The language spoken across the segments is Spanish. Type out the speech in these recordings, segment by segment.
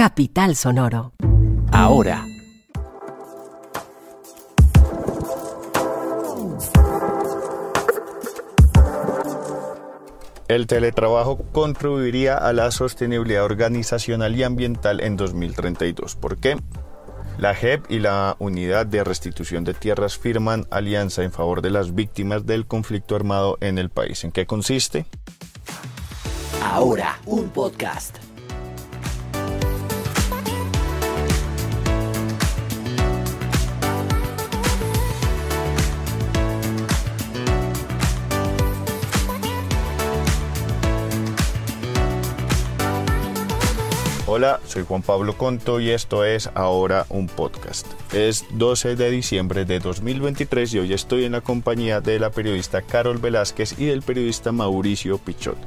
Capital Sonoro. Ahora. El teletrabajo contribuiría a la sostenibilidad organizacional y ambiental en 2032. ¿Por qué? La JEP y la Unidad de Restitución de Tierras firman alianza en favor de las víctimas del conflicto armado en el país. ¿En qué consiste? Ahora, un podcast. Hola, soy Juan Pablo Conto y esto es Ahora un podcast. Es 12 de diciembre de 2023 y hoy estoy en la compañía de la periodista Carol Velázquez y del periodista Mauricio Pichot.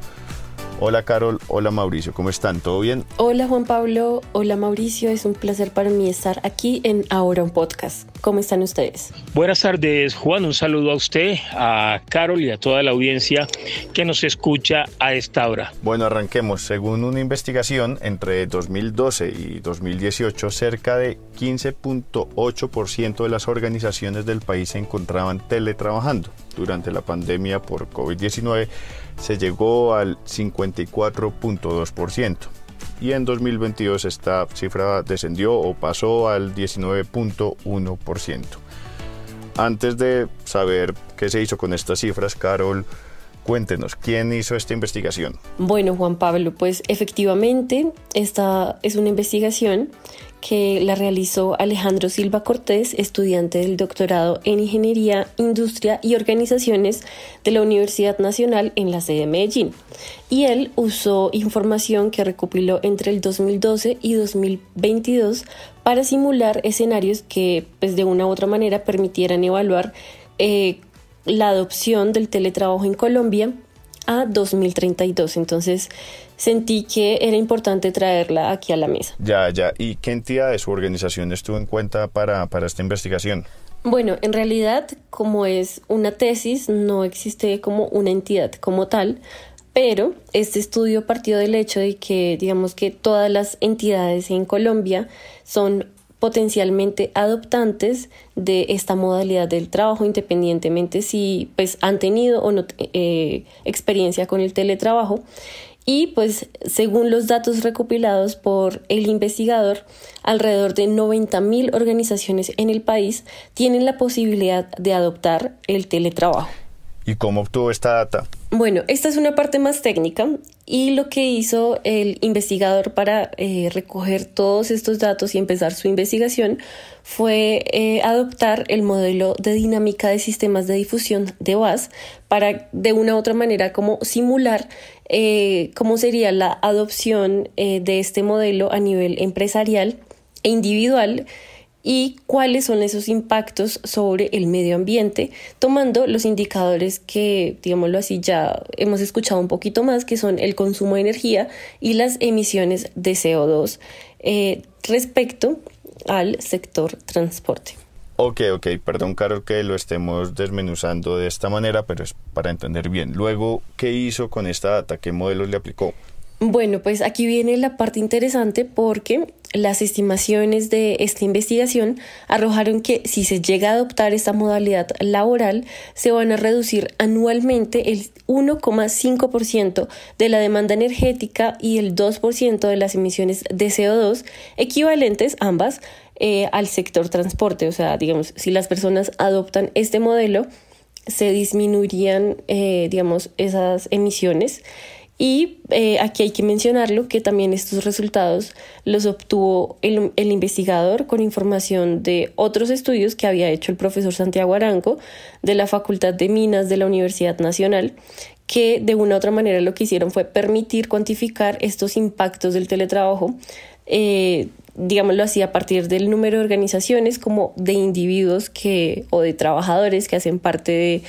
Hola Carol, hola Mauricio, ¿cómo están? ¿Todo bien? Hola Juan Pablo, hola Mauricio, es un placer para mí estar aquí en Ahora un podcast. ¿Cómo están ustedes? Buenas tardes Juan, un saludo a usted, a Carol y a toda la audiencia que nos escucha a esta hora. Bueno, arranquemos. Según una investigación, entre 2012 y 2018, cerca de 15.8% de las organizaciones del país se encontraban teletrabajando. Durante la pandemia por COVID-19 se llegó al 54.2%. Y en 2022 esta cifra descendió o pasó al 19.1%. Antes de saber qué se hizo con estas cifras, Carol, cuéntenos, ¿quién hizo esta investigación? Bueno, Juan Pablo, pues efectivamente esta es una investigación que la realizó Alejandro Silva Cortés, estudiante del doctorado en Ingeniería, Industria y Organizaciones de la Universidad Nacional en la sede de Medellín. Y él usó información que recopiló entre el 2012 y 2022 para simular escenarios que, pues, de una u otra manera permitieran evaluar la adopción del teletrabajo en Colombia a 2032. Entonces sentí que era importante traerla aquí a la mesa. Ya. ¿Y qué entidades u organizaciones tuvo en cuenta para esta investigación? Bueno, en realidad, como es una tesis, no existe como una entidad como tal, pero este estudio partió del hecho de que, digamos que todas las entidades en Colombia son potencialmente adoptantes de esta modalidad del trabajo, independientemente si pues han tenido o no experiencia con el teletrabajo. Y pues según los datos recopilados por el investigador, alrededor de 90.000 organizaciones en el país tienen la posibilidad de adoptar el teletrabajo. ¿Y cómo obtuvo esta data? Bueno, esta es una parte más técnica y lo que hizo el investigador para recoger todos estos datos y empezar su investigación fue adoptar el modelo de dinámica de sistemas de difusión de WAS para de una u otra manera como simular cómo sería la adopción de este modelo a nivel empresarial e individual y cuáles son esos impactos sobre el medio ambiente, tomando los indicadores que, digámoslo así, ya hemos escuchado un poquito más, que son el consumo de energía y las emisiones de CO2 respecto al sector transporte. Ok, perdón Carol que lo estemos desmenuzando de esta manera, pero es para entender bien. Luego, ¿qué hizo con esta data? ¿Qué modelos le aplicó? Bueno, pues aquí viene la parte interesante porque las estimaciones de esta investigación arrojaron que si se llega a adoptar esta modalidad laboral, se van a reducir anualmente el 1,5% de la demanda energética y el 2% de las emisiones de CO2, equivalentes ambas al sector transporte. O sea, digamos, si las personas adoptan este modelo, se disminuirían, esas emisiones. Y aquí hay que mencionarlo que también estos resultados los obtuvo el investigador con información de otros estudios que había hecho el profesor Santiago Arango de la Facultad de Minas de la Universidad Nacional, que de una u otra manera lo que hicieron fue permitir cuantificar estos impactos del teletrabajo, digámoslo así, a partir del número de organizaciones como de individuos o de trabajadores que hacen parte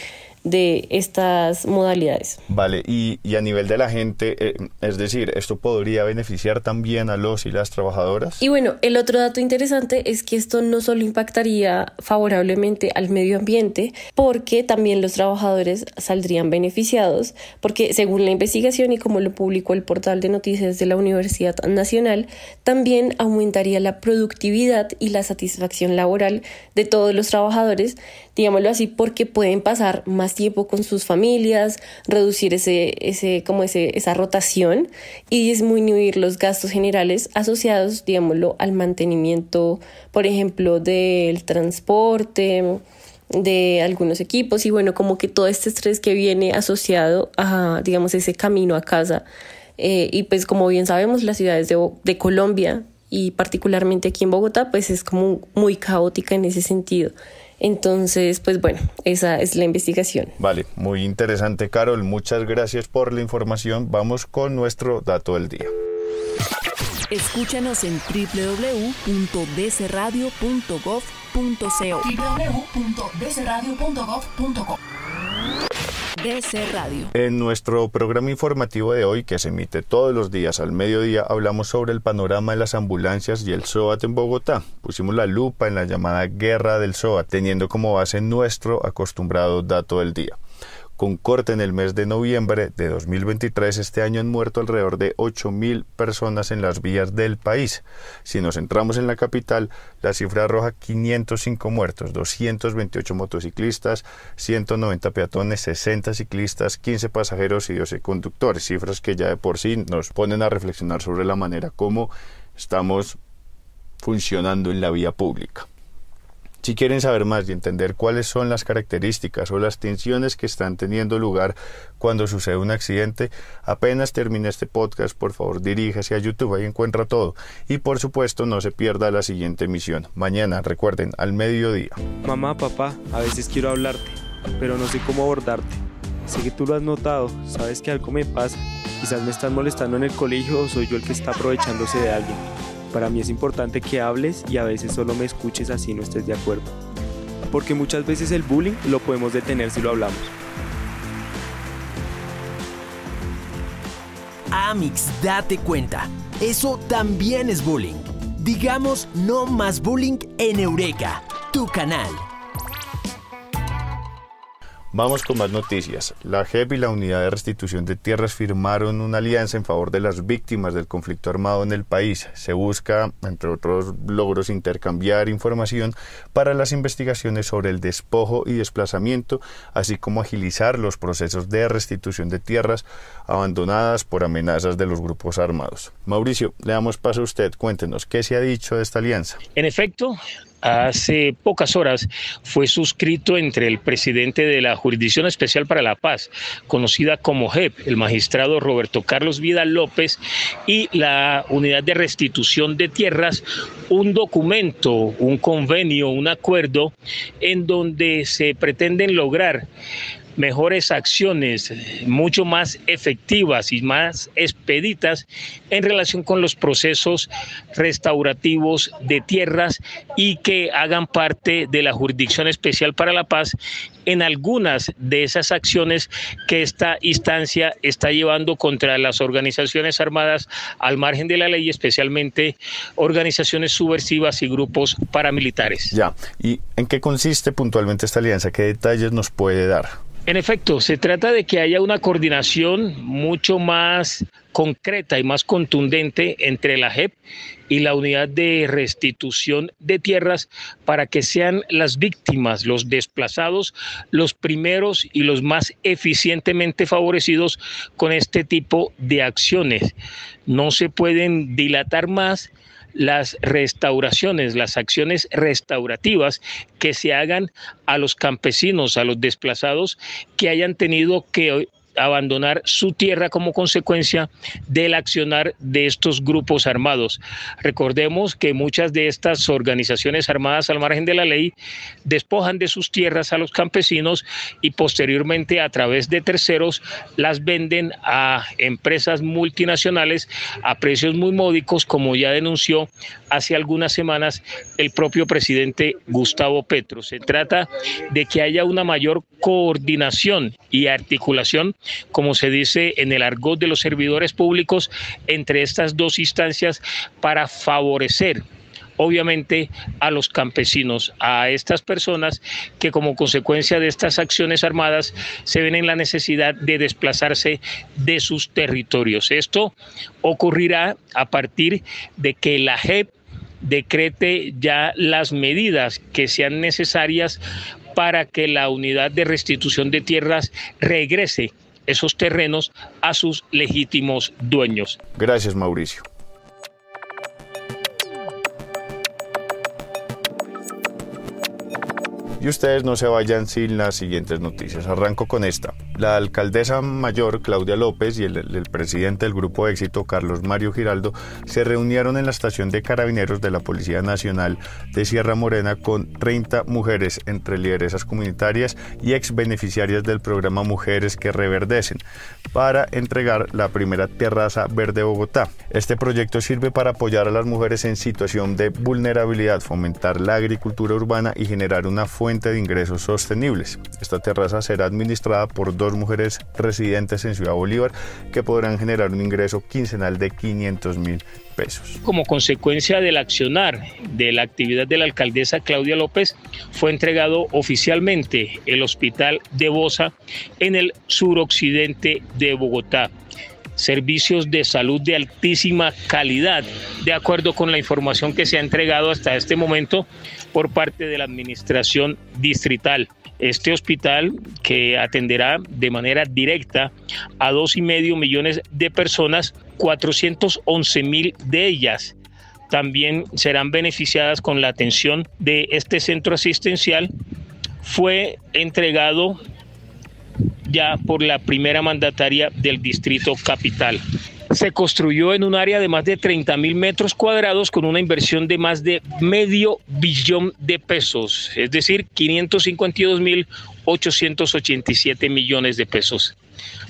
de estas modalidades. Vale, y a nivel de la gente, es decir, ¿esto podría beneficiar también a los y las trabajadoras? Y bueno, el otro dato interesante es que esto no solo impactaría favorablemente al medio ambiente, porque también los trabajadores saldrían beneficiados, porque según la investigación y como lo publicó el portal de noticias de la Universidad Nacional, también aumentaría la productividad y la satisfacción laboral de todos los trabajadores, digámoslo así, porque pueden pasar más tiempo con sus familias, reducir esa rotación y disminuir los gastos generales asociados, digámoslo, al mantenimiento, por ejemplo, del transporte, de algunos equipos y bueno, como que todo este estrés que viene asociado a, digamos, ese camino a casa. Y pues como bien sabemos, las ciudades de Colombia y particularmente aquí en Bogotá, pues es como muy caótica en ese sentido. Entonces, pues bueno, esa es la investigación. Vale, muy interesante, Carol. Muchas gracias por la información. Vamos con nuestro dato del día. Escúchanos en www.dcradio.gov.co. www.dcradio.gov.co. DC Radio. En nuestro programa informativo de hoy, que se emite todos los días al mediodía, hablamos sobre el panorama de las ambulancias y el SOAT en Bogotá. Pusimos la lupa en la llamada guerra del SOAT, teniendo como base nuestro acostumbrado dato del día. Con corte en el mes de noviembre de 2023, este año han muerto alrededor de 8.000 personas en las vías del país. Si nos centramos en la capital, la cifra arroja 505 muertos, 228 motociclistas, 190 peatones, 60 ciclistas, 15 pasajeros y 12 conductores. Cifras que ya de por sí nos ponen a reflexionar sobre la manera como estamos funcionando en la vía pública. Si quieren saber más y entender cuáles son las características o las tensiones que están teniendo lugar cuando sucede un accidente, apenas termine este podcast, por favor diríjase a YouTube, ahí encuentra todo. Y por supuesto no se pierda la siguiente emisión. Mañana, recuerden, al mediodía. Mamá, papá, a veces quiero hablarte, pero no sé cómo abordarte. Sé que tú lo has notado, sabes que algo me pasa. Quizás me están molestando en el colegio o soy yo el que está aprovechándose de alguien. Para mí es importante que hables y a veces solo me escuches así no estés de acuerdo. Porque muchas veces el bullying lo podemos detener si lo hablamos. Amix, date cuenta. Eso también es bullying. Digamos no más bullying en Eureka, tu canal. Vamos con más noticias. La JEP y la Unidad de Restitución de Tierras firmaron una alianza en favor de las víctimas del conflicto armado en el país. Se busca, entre otros logros, intercambiar información para las investigaciones sobre el despojo y desplazamiento, así como agilizar los procesos de restitución de tierras abandonadas por amenazas de los grupos armados. Mauricio, le damos paso a usted. Cuéntenos, ¿qué se ha dicho de esta alianza? En efecto, hace pocas horas fue suscrito entre el presidente de la Jurisdicción Especial para la Paz, conocida como JEP, el magistrado Roberto Carlos Vidal López, y la Unidad de Restitución de Tierras, un documento, un convenio, un acuerdo en donde se pretenden lograr mejores acciones, mucho más efectivas y más expeditas en relación con los procesos restaurativos de tierras y que hagan parte de la Jurisdicción Especial para la Paz en algunas de esas acciones que esta instancia está llevando contra las organizaciones armadas al margen de la ley, especialmente organizaciones subversivas y grupos paramilitares. Ya, ¿y en qué consiste puntualmente esta alianza? ¿Qué detalles nos puede dar? En efecto, se trata de que haya una coordinación mucho más concreta y más contundente entre la JEP y la Unidad de Restitución de Tierras para que sean las víctimas, los desplazados, los primeros y los más eficientemente favorecidos con este tipo de acciones. No se pueden dilatar más las restauraciones, las acciones restaurativas que se hagan a los campesinos, a los desplazados que hayan tenido que abandonar su tierra como consecuencia del accionar de estos grupos armados. Recordemos que muchas de estas organizaciones armadas al margen de la ley despojan de sus tierras a los campesinos y posteriormente a través de terceros las venden a empresas multinacionales a precios muy módicos, como ya denunció hace algunas semanas el propio presidente Gustavo Petro. Se trata de que haya una mayor coordinación y articulación, como se dice en el argot de los servidores públicos, entre estas dos instancias para favorecer obviamente a los campesinos, a estas personas que como consecuencia de estas acciones armadas se ven en la necesidad de desplazarse de sus territorios. Esto ocurrirá a partir de que la JEP decrete ya las medidas que sean necesarias para que la unidad de restitución de tierras regrese esos terrenos a sus legítimos dueños. Gracias, Mauricio. Y ustedes no se vayan sin las siguientes noticias. Arranco con esta. La alcaldesa mayor, Claudia López, y el presidente del Grupo Éxito, Carlos Mario Giraldo, se reunieron en la estación de carabineros de la Policía Nacional de Sierra Morena con 30 mujeres, entre lideresas comunitarias y ex beneficiarias del programa Mujeres que Reverdecen, para entregar la primera terraza verde de Bogotá. Este proyecto sirve para apoyar a las mujeres en situación de vulnerabilidad, fomentar la agricultura urbana y generar una fuente de ingresos sostenibles. Esta terraza será administrada por 2 mujeres residentes en Ciudad Bolívar que podrán generar un ingreso quincenal de 500.000 pesos. Como consecuencia del accionar de la actividad de la alcaldesa Claudia López, fue entregado oficialmente el hospital de Bosa en el suroccidente de Bogotá. Servicios de salud de altísima calidad, de acuerdo con la información que se ha entregado hasta este momento por parte de la administración distrital. Este hospital, que atenderá de manera directa a 2,5 millones de personas, 411.000 de ellas también serán beneficiadas con la atención de este centro asistencial, fue entregado ya por la primera mandataria del Distrito Capital. Se construyó en un área de más de 30.000 metros cuadrados con una inversión de más de $500 millones de pesos, es decir, 552.887 millones de pesos.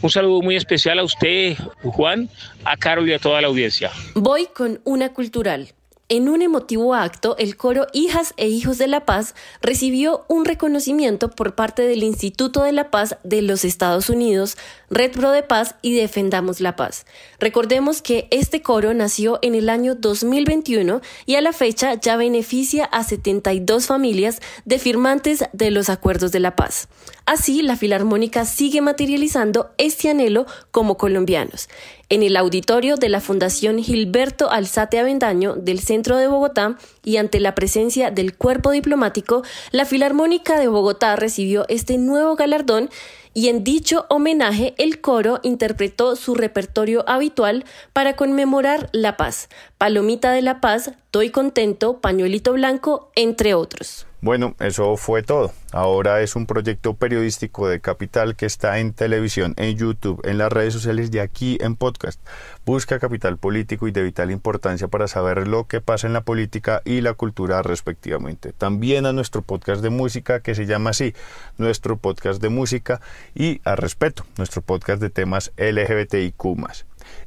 Un saludo muy especial a usted, Juan, a Carol y a toda la audiencia. Voy con una cultural. En un emotivo acto, el coro Hijas e Hijos de la Paz recibió un reconocimiento por parte del Instituto de la Paz de los Estados Unidos, Red Pro de Paz y Defendamos la Paz. Recordemos que este coro nació en el año 2021 y a la fecha ya beneficia a 72 familias de firmantes de los Acuerdos de la Paz. Así, la Filarmónica sigue materializando este anhelo como colombianos. En el auditorio de la Fundación Gilberto Alzate Avendaño del centro de Bogotá y ante la presencia del cuerpo diplomático, la Filarmónica de Bogotá recibió este nuevo galardón y en dicho homenaje el coro interpretó su repertorio habitual para conmemorar la paz. Palomita de la Paz, Estoy Contento, Pañuelito Blanco, entre otros. Bueno, eso fue todo. Ahora es un proyecto periodístico de Capital que está en televisión, en YouTube, en las redes sociales y aquí en podcast. Busca Capital Político y de vital importancia para saber lo que pasa en la política y la cultura respectivamente. También a nuestro podcast de música que se llama así, nuestro podcast de música, y a Respeto, nuestro podcast de temas LGBTIQ+.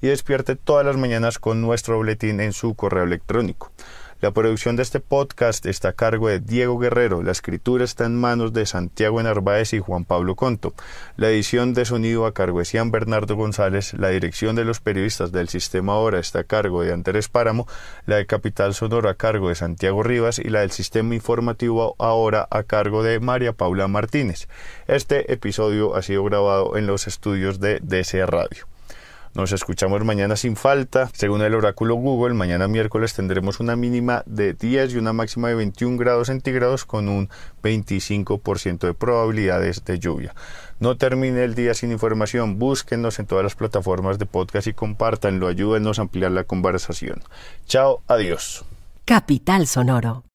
Y despierte todas las mañanas con nuestro boletín en su correo electrónico. La producción de este podcast está a cargo de Diego Guerrero, la escritura está en manos de Santiago Narváez y Juan Pablo Conto, la edición de sonido a cargo de Cian Bernardo González, la dirección de los periodistas del Sistema Hora está a cargo de Andrés Páramo, la de Capital Sonoro a cargo de Santiago Rivas y la del Sistema Informativo Ahora a cargo de María Paula Martínez. Este episodio ha sido grabado en los estudios de DC Radio. Nos escuchamos mañana sin falta. Según el oráculo Google, mañana miércoles tendremos una mínima de 10 y una máxima de 21 grados centígrados con un 25% de probabilidades de lluvia. No termine el día sin información. Búsquenos en todas las plataformas de podcast y compártanlo. Ayúdenos a ampliar la conversación. Chao, adiós. Capital Sonoro.